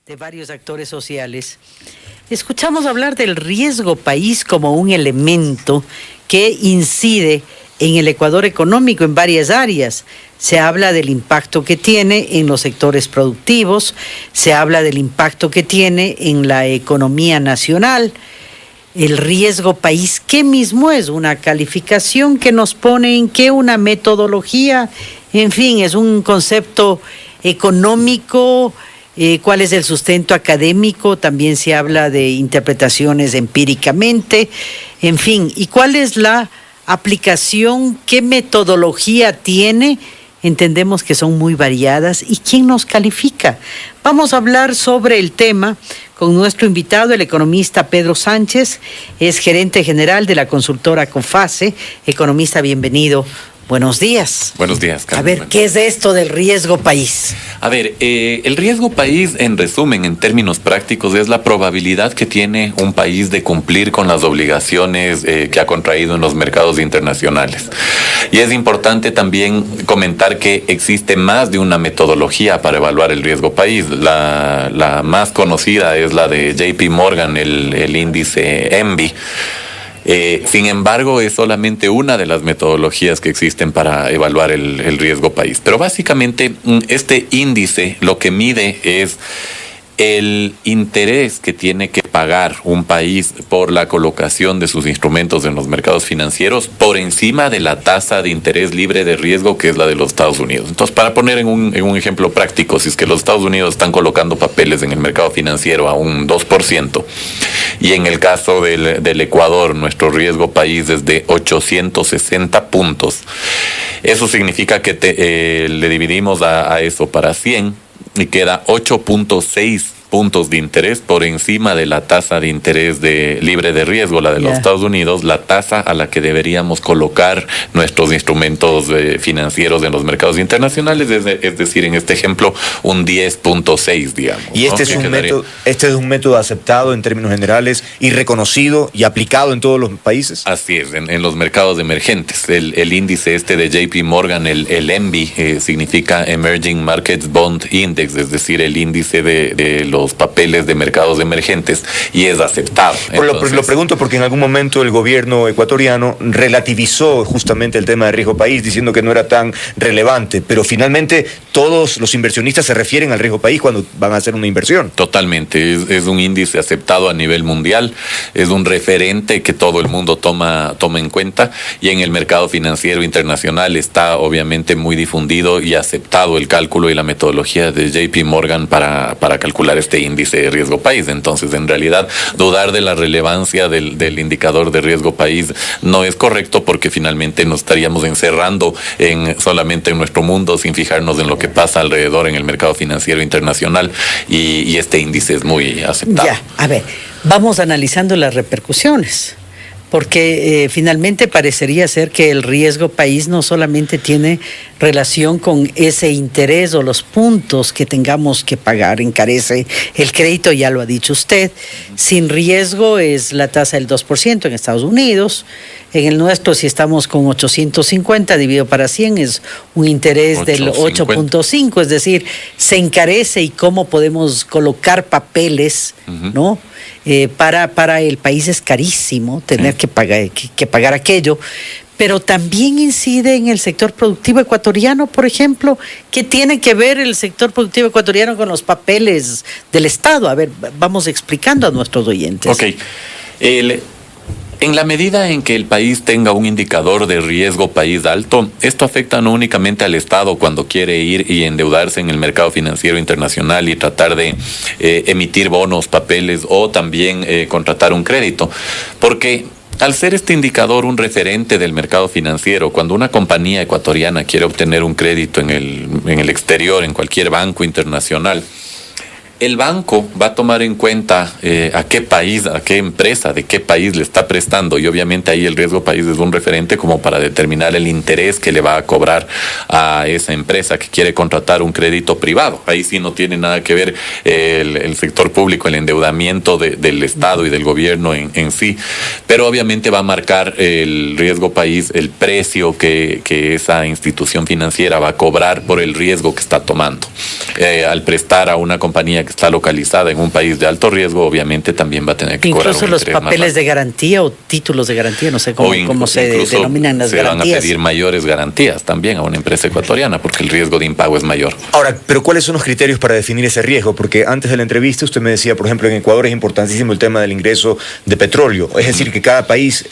de varios actores sociales, escuchamos hablar del riesgo país como un elemento que incide en el Ecuador económico en varias áreas. Se habla del impacto que tiene en los sectores productivos, se habla del impacto que tiene en la economía nacional. El riesgo país, ¿qué mismo es? Una calificación que nos pone en qué, una metodología, en fin, es un concepto económico. ¿Cuál es el sustento académico? También se habla de interpretaciones empíricamente, en fin. ¿Y cuál es la aplicación? ¿Qué metodología tiene? Entendemos que son muy variadas. ¿Y quién nos califica? Vamos a hablar sobre el tema con nuestro invitado, el economista Pedro Sánchez, es gerente general de la consultora COFACE. Economista, bienvenido. Buenos días. Buenos días, Carmen. A ver, ¿qué es esto del riesgo país? A ver, el riesgo país, en resumen, en términos prácticos, es la probabilidad que tiene un país de cumplir con las obligaciones que ha contraído en los mercados internacionales. Y es importante también comentar que existe más de una metodología para evaluar el riesgo país. La más conocida es la de JP Morgan, el índice ENVI. Sin embargo, es solamente una de las metodologías que existen para evaluar el riesgo país. Pero básicamente este índice lo que mide es el interés que tiene que pagar un país por la colocación de sus instrumentos en los mercados financieros por encima de la tasa de interés libre de riesgo, que es la de los Estados Unidos. Entonces, para poner en un ejemplo práctico, si es que los Estados Unidos están colocando papeles en el mercado financiero a un 2%, y en el caso del Ecuador, nuestro riesgo país es de 860 puntos, eso significa que le dividimos a eso para 100, y queda 8.6 puntos de interés por encima de la tasa de interés libre de riesgo, la de los Estados Unidos, la tasa a la que deberíamos colocar nuestros instrumentos financieros en los mercados internacionales, es decir, en este ejemplo, un 10.6, digamos. Y este, ¿no? Este es un método aceptado en términos generales y reconocido y aplicado en todos los países. Así es, en los mercados emergentes. El índice este de JP Morgan, el ENVI, significa Emerging Markets Bond Index, es decir, el índice de los papeles de mercados emergentes, y es aceptado. Entonces, lo pregunto porque en algún momento el gobierno ecuatoriano relativizó justamente el tema de riesgo país, diciendo que no era tan relevante, pero finalmente todos los inversionistas se refieren al riesgo país cuando van a hacer una inversión. Totalmente, es un índice aceptado a nivel mundial, es un referente que todo el mundo toma en cuenta, y en el mercado financiero internacional está obviamente muy difundido y aceptado el cálculo y la metodología de JP Morgan para calcular este índice de riesgo país. Entonces, en realidad, dudar de la relevancia del indicador de riesgo país no es correcto, porque finalmente nos estaríamos encerrando solamente en nuestro mundo sin fijarnos en lo que pasa alrededor en el mercado financiero internacional, y este índice es muy aceptado. Ya, a ver, vamos analizando las repercusiones, porque finalmente parecería ser que el riesgo país no solamente tiene relación con ese interés o los puntos que tengamos que pagar, encarece el crédito, ya lo ha dicho usted. Sin riesgo es la tasa del 2% en Estados Unidos. En el nuestro, si estamos con 850 dividido para 100, es un interés del 8.5, es decir, se encarece. ¿Y cómo podemos colocar papeles, no? Para el país es carísimo tener que pagar aquello, pero también incide en el sector productivo ecuatoriano, por ejemplo. ¿Qué tiene que ver el sector productivo ecuatoriano con los papeles del Estado? A ver, vamos explicando a nuestros oyentes. Ok. En la medida en que el país tenga un indicador de riesgo país alto, esto afecta no únicamente al Estado cuando quiere ir y endeudarse en el mercado financiero internacional y tratar de emitir bonos, papeles, o también contratar un crédito, porque al ser este indicador un referente del mercado financiero, cuando una compañía ecuatoriana quiere obtener un crédito en el exterior, en cualquier banco internacional, el banco va a tomar en cuenta a qué país, a qué empresa, de qué país le está prestando, y obviamente ahí el riesgo país es un referente como para determinar el interés que le va a cobrar a esa empresa que quiere contratar un crédito privado. Ahí sí no tiene nada que ver el sector público, el endeudamiento del Estado y del gobierno en sí, pero obviamente va a marcar el riesgo país, el precio que esa institución financiera va a cobrar por el riesgo que está tomando. Al prestar a una compañía compañía que está localizada en un país de alto riesgo, obviamente también va a tener que cobrar Incluso un los interés más papeles alto. de garantía o títulos de garantía, no sé cómo se Incluso denominan las se garantías. van a pedir mayores garantías también a una empresa ecuatoriana porque el riesgo de impago es mayor. Ahora, pero ¿cuáles son los criterios para definir ese riesgo? Porque antes de la entrevista usted me decía, por ejemplo, en Ecuador es importantísimo el tema del ingreso de petróleo. Es decir, que cada país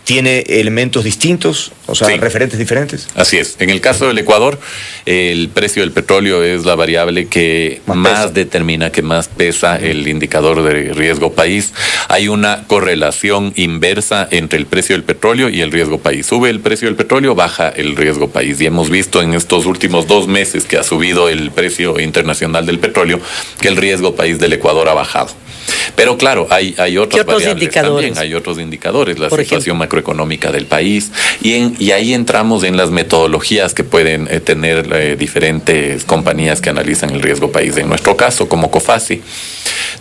tiene elementos distintos, o sea, Sí. referentes diferentes. Así es. En el caso del Ecuador, el precio del petróleo es la variable que Más más pesa. determina, que más pesa el indicador de riesgo país. Hay una correlación inversa entre el precio del petróleo y el riesgo país. Sube el precio del petróleo, baja el riesgo país. Y hemos visto en estos últimos 2 meses que ha subido el precio internacional del petróleo, que el riesgo país del Ecuador ha bajado. Pero claro, hay otras otros variables indicadores? también, hay otros indicadores, la Por situación ejemplo. macroeconómica del país, y ahí entramos en las metodologías que pueden tener diferentes compañías que analizan el riesgo país. En nuestro caso, como COFACI,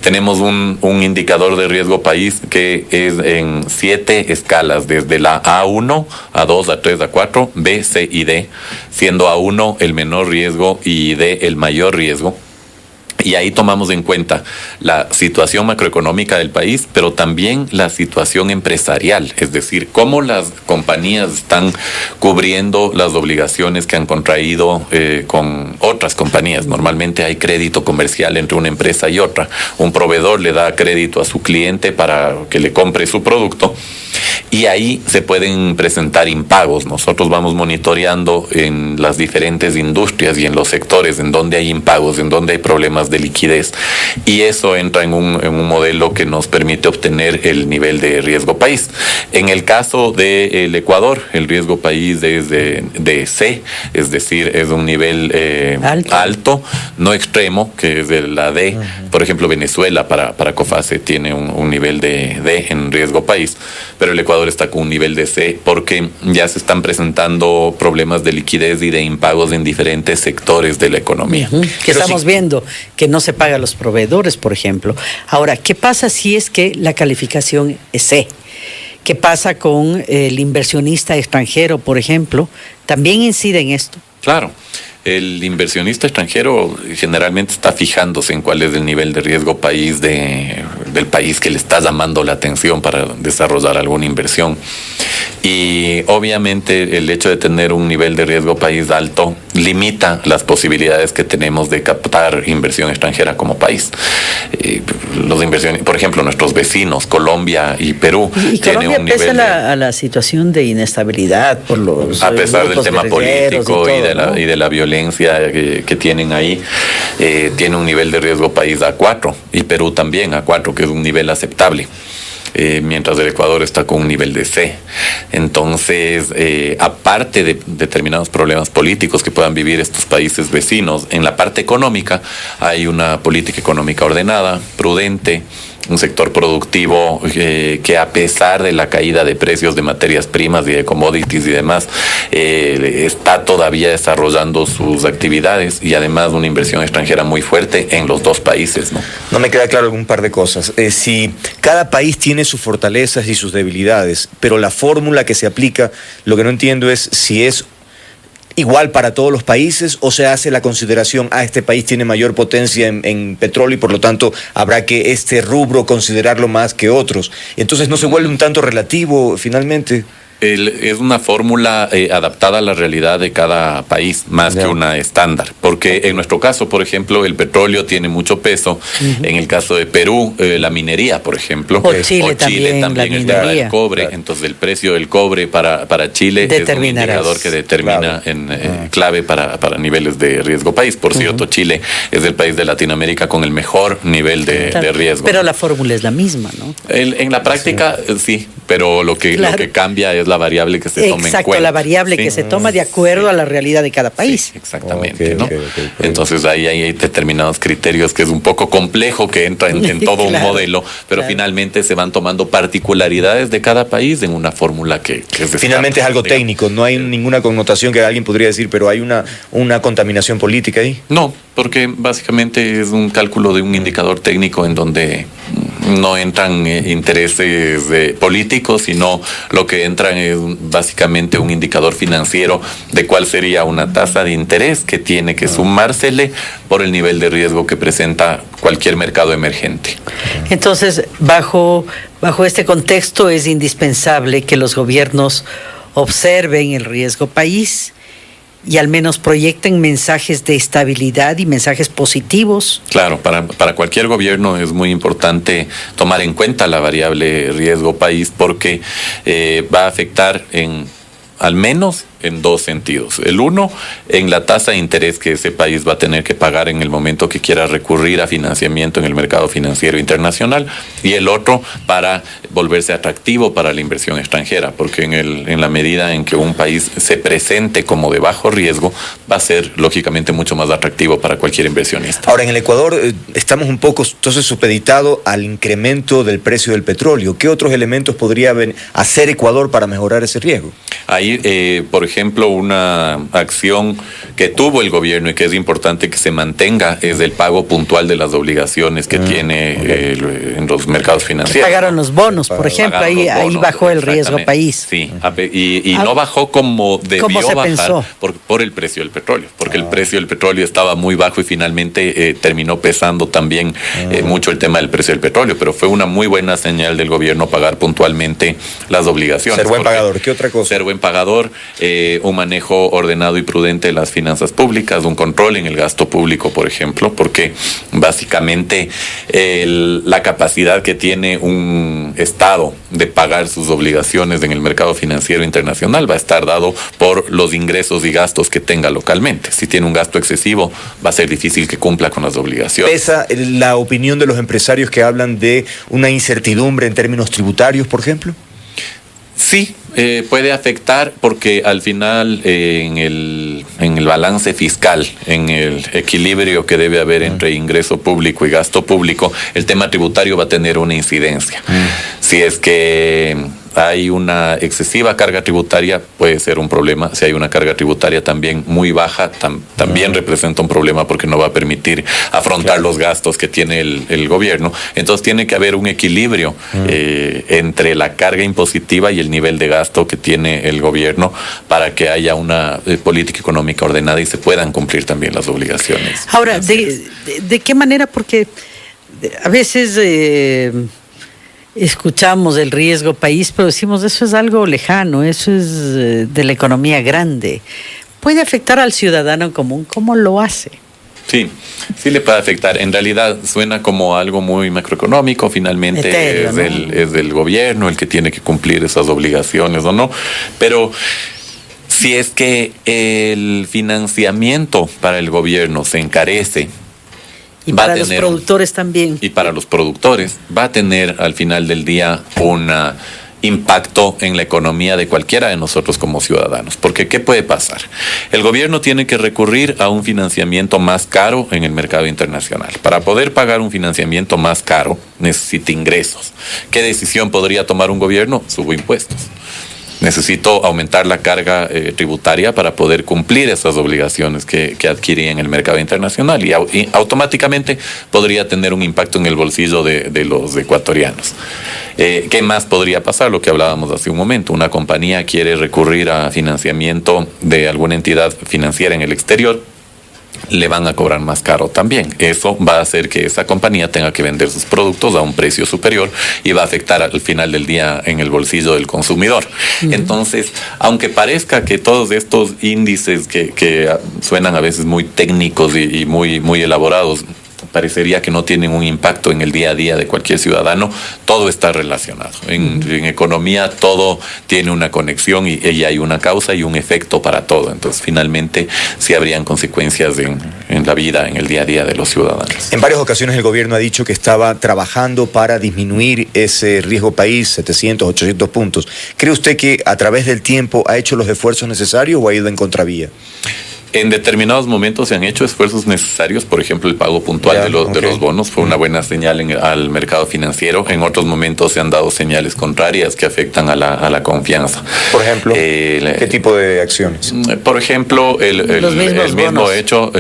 tenemos un indicador de riesgo país que es en 7 escalas, desde la A1, A2, A3, A4, B, C y D, siendo A1 el menor riesgo y D el mayor riesgo. Y ahí tomamos en cuenta la situación macroeconómica del país, pero también la situación empresarial, es decir, cómo las compañías están cubriendo las obligaciones que han contraído con otras compañías. Normalmente hay crédito comercial entre una empresa y otra. Un proveedor le da crédito a su cliente para que le compre su producto y ahí se pueden presentar impagos. Nosotros vamos monitoreando en las diferentes industrias y en los sectores en donde hay impagos, en donde hay problemas de liquidez, y eso entra en un modelo que nos permite obtener el nivel de riesgo país. En el caso del Ecuador, el riesgo país es de C, es decir, es un nivel alto, no extremo, que es de la D. Por ejemplo, Venezuela para COFACE tiene un nivel de D en riesgo país, pero el Ecuador está con un nivel de C porque ya se están presentando problemas de liquidez y de impagos en diferentes sectores de la economía. Que estamos viendo que no se paga a los proveedores, por ejemplo. Ahora, ¿qué pasa si es que la calificación es C? ¿Qué pasa con el inversionista extranjero, por ejemplo? ¿También incide en esto? Claro. El inversionista extranjero generalmente está fijándose en cuál es el nivel de riesgo país del país que le está llamando la atención para desarrollar alguna inversión. Y obviamente el hecho de tener un nivel de riesgo país alto limita las posibilidades que tenemos de captar inversión extranjera como país. Los inversiones, por ejemplo, nuestros vecinos, Colombia y Perú, Y tienen Colombia un pesa nivel a la situación de inestabilidad por los a pesar del grupos tema guerrilleros político todo, y ¿no? de la violencia que tienen ahí, tiene un nivel de riesgo país A4 y Perú también A4, que es un nivel aceptable. Mientras el Ecuador está con un nivel de C. Entonces, aparte de determinados problemas políticos que puedan vivir estos países vecinos, en la parte económica hay una política económica ordenada, prudente, un sector productivo que a pesar de la caída de precios de materias primas y de commodities y demás, está todavía desarrollando sus actividades, y además una inversión extranjera muy fuerte en los dos países, ¿no? No me queda claro un par de cosas. Si cada país tiene sus fortalezas y sus debilidades, pero la fórmula que se aplica, lo que no entiendo es si es igual para todos los países o se hace la consideración, este país tiene mayor potencia en petróleo y por lo tanto habrá que este rubro considerarlo más que otros. Entonces no se vuelve un tanto relativo finalmente. Es una fórmula adaptada a la realidad de cada país, más que una estándar. Porque en nuestro caso, por ejemplo, el petróleo tiene mucho peso. En el caso de Perú, la minería, por ejemplo. O Chile también, la el tema del minería. cobre. Claro. Entonces, el precio del cobre para Chile es un Determinarás. indicador que determina clave para niveles de riesgo país. Por cierto, Chile es el país de Latinoamérica con el mejor nivel de riesgo. Pero la fórmula es la misma, ¿no? En la práctica, sí, pero lo que cambia es la variable que se toma en cuenta. Exacto, la variable que se toma de acuerdo a la realidad de cada país. Sí, exactamente, Ok, ¿no? ok. Entonces ahí hay determinados criterios que es un poco complejo, que entra en todo un modelo, pero finalmente se van tomando particularidades de cada país en una fórmula que es Finalmente es algo digamos. técnico, no hay ninguna connotación que alguien podría decir, pero hay una contaminación política ahí. No, porque básicamente es un cálculo de un indicador técnico en donde no entran intereses políticos, sino lo que entran es básicamente un indicador financiero de cuál sería una tasa de interés que tiene que sumársele por el nivel de riesgo que presenta cualquier mercado emergente. Entonces, bajo este contexto es indispensable que los gobiernos observen el riesgo país y al menos proyecten mensajes de estabilidad y mensajes positivos. Claro, para cualquier gobierno es muy importante tomar en cuenta la variable riesgo país porque va a afectar al menos en dos sentidos. El uno, en la tasa de interés que ese país va a tener que pagar en el momento que quiera recurrir a financiamiento en el mercado financiero internacional, y el otro, para volverse atractivo para la inversión extranjera, porque en la medida en que un país se presente como de bajo riesgo, va a ser lógicamente mucho más atractivo para cualquier inversionista. Ahora, en el Ecuador estamos un poco entonces supeditados al incremento del precio del petróleo. ¿Qué otros elementos podría hacer Ecuador para mejorar ese riesgo? Ahí, por ejemplo, una acción que tuvo el gobierno y que es importante que se mantenga es el pago puntual de las obligaciones que tiene en los mercados financieros. Pagaron los bonos, por ejemplo, ahí bajó el riesgo país. Sí, y no bajó como debió bajar por el precio del petróleo, porque el precio del petróleo estaba muy bajo y finalmente terminó pesando también mucho el tema del precio del petróleo, pero fue una muy buena señal del gobierno pagar puntualmente las obligaciones. Ser buen pagador, ¿qué otra cosa? Ser buen pagador, un manejo ordenado y prudente de las finanzas públicas, un control en el gasto público, por ejemplo, porque básicamente la capacidad que tiene un Estado de pagar sus obligaciones en el mercado financiero internacional va a estar dado por los ingresos y gastos que tenga localmente. Si tiene un gasto excesivo, va a ser difícil que cumpla con las obligaciones. ¿Pesa la opinión de los empresarios que hablan de una incertidumbre en términos tributarios, por ejemplo? Sí, puede afectar porque al final en el balance fiscal, en el equilibrio que debe haber entre ingreso público y gasto público, el tema tributario va a tener una incidencia. Si es que hay una excesiva carga tributaria, puede ser un problema. Si hay una carga tributaria también muy baja, también representa un problema porque no va a permitir afrontar los gastos que tiene el gobierno. Entonces tiene que haber un equilibrio entre la carga impositiva y el nivel de gasto que tiene el gobierno para que haya una política económica ordenada y se puedan cumplir también las obligaciones. Ahora, ¿de qué manera? Porque a veces escuchamos el riesgo país, pero decimos eso es algo lejano, eso es de la economía grande. ¿Puede afectar al ciudadano común? ¿Cómo lo hace? Sí le puede afectar. En realidad suena como algo muy macroeconómico, finalmente eterno, es del gobierno el que tiene que cumplir esas obligaciones o no, pero si es que el financiamiento para el gobierno se encarece, y para los productores también. Y para los productores va a tener al final del día un impacto en la economía de cualquiera de nosotros como ciudadanos. Porque ¿qué puede pasar? El gobierno tiene que recurrir a un financiamiento más caro en el mercado internacional. Para poder pagar un financiamiento más caro necesita ingresos. ¿Qué decisión podría tomar un gobierno? Subo impuestos. Necesito aumentar la carga tributaria para poder cumplir esas obligaciones que adquirí en el mercado internacional y automáticamente podría tener un impacto en el bolsillo de los ecuatorianos. ¿Qué más podría pasar? Lo que hablábamos hace un momento. Una compañía quiere recurrir a financiamiento de alguna entidad financiera en el exterior, le van a cobrar más caro también. Eso va a hacer que esa compañía tenga que vender sus productos a un precio superior y va a afectar al final del día en el bolsillo del consumidor. Entonces, aunque parezca que todos estos índices que suenan a veces muy técnicos y muy elaborados, parecería que no tienen un impacto en el día a día de cualquier ciudadano, todo está relacionado. En economía todo tiene una conexión y hay una causa y un efecto para todo. Entonces, finalmente, sí habrían consecuencias en la vida, en el día a día de los ciudadanos. En varias ocasiones el gobierno ha dicho que estaba trabajando para disminuir ese riesgo país, 700, 800 puntos. ¿Cree usted que a través del tiempo ha hecho los esfuerzos necesarios o ha ido en contravía? En determinados momentos se han hecho esfuerzos necesarios, por ejemplo, el pago puntual de los bonos fue una buena señal al mercado financiero. En otros momentos se han dado señales contrarias que afectan a la confianza. Por ejemplo, ¿qué tipo de acciones? Por ejemplo, el mismo hecho,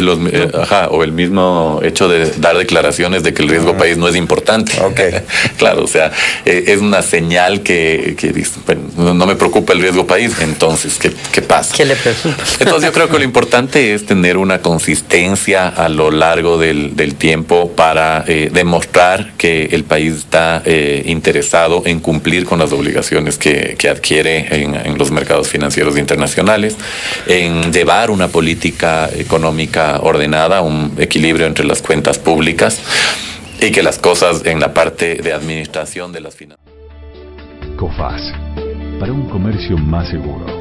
o el mismo hecho de dar declaraciones de que el riesgo país no es importante. Claro, o sea, es una señal que dice, bueno, no me preocupa el riesgo país, entonces, ¿qué pasa? ¿Qué le preocupa? Entonces yo creo que lo importante es tener una consistencia a lo largo del tiempo para demostrar que el país está interesado en cumplir con las obligaciones que adquiere en los mercados financieros internacionales, en llevar una política económica ordenada, un equilibrio entre las cuentas públicas y que las cosas en la parte de administración de las finanzas. COFAS, para un comercio más seguro.